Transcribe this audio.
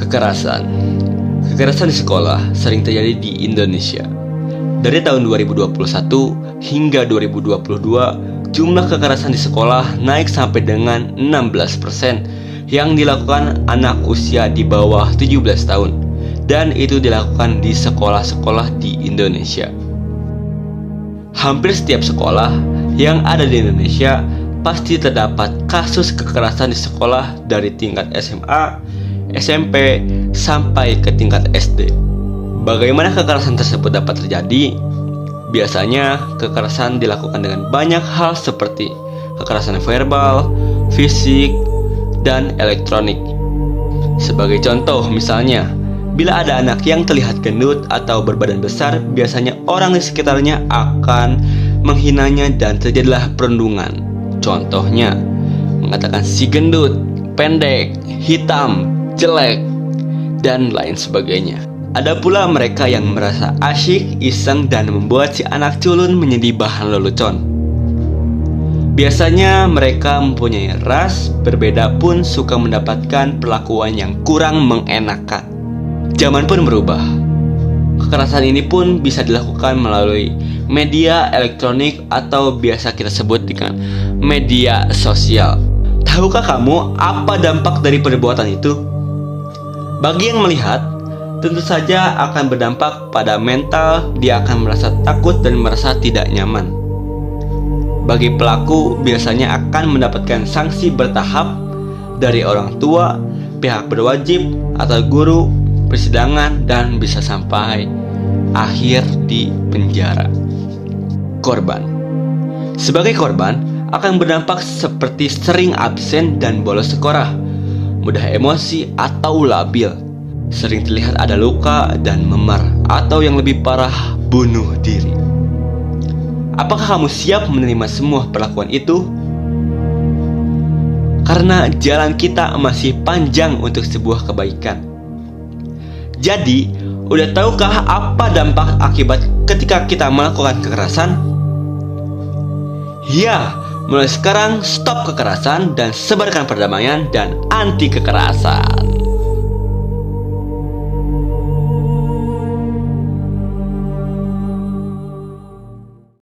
Kekerasan. Kekerasan di sekolah sering terjadi di Indonesia. Dari tahun 2021 hingga 2022, jumlah kekerasan di sekolah naik sampai dengan 16% yang dilakukan anak usia di bawah 17 tahun. Dan itu dilakukan di sekolah-sekolah di Indonesia. Hampir setiap sekolah yang ada di Indonesia pasti terdapat kasus kekerasan di sekolah dari tingkat SMA, SMP, sampai ke tingkat SD. Bagaimana kekerasan tersebut dapat terjadi? Biasanya kekerasan dilakukan dengan banyak hal seperti kekerasan verbal, fisik, dan elektronik. Sebagai contoh misalnya, bila ada anak yang terlihat gendut atau berbadan besar, biasanya orang di sekitarnya akan menghinanya dan terjadilah perundungan. Contohnya, mengatakan si gendut, pendek, hitam, jelek, dan lain sebagainya. Ada pula mereka yang merasa asyik, iseng, dan membuat si anak culun menjadi bahan lelucon. Biasanya mereka mempunyai ras berbeda pun suka mendapatkan perlakuan yang kurang mengenakan. Zaman pun berubah. Kekerasan ini pun bisa dilakukan melalui media elektronik atau biasa kita sebut dengan media sosial. Tahukah kamu apa dampak dari perbuatan itu? Bagi yang melihat, tentu saja akan berdampak pada mental. Dia akan merasa takut dan merasa tidak nyaman. Bagi pelaku, biasanya akan mendapatkan sanksi bertahap dari orang tua, pihak berwajib, atau guru, persidangan, dan bisa sampai akhir di penjara. Korban. Sebagai korban, akan berdampak seperti sering absen dan bolos sekolah, mudah emosi atau labil, sering terlihat ada luka dan memar, atau yang lebih parah, bunuh diri. Apakah kamu siap menerima semua perlakuan itu? Karena jalan kita masih panjang untuk sebuah kebaikan. Jadi, udah tahukah apa dampak akibat ketika kita melakukan kekerasan? Ya, mulai sekarang stop kekerasan dan sebarkan perdamaian dan anti kekerasan.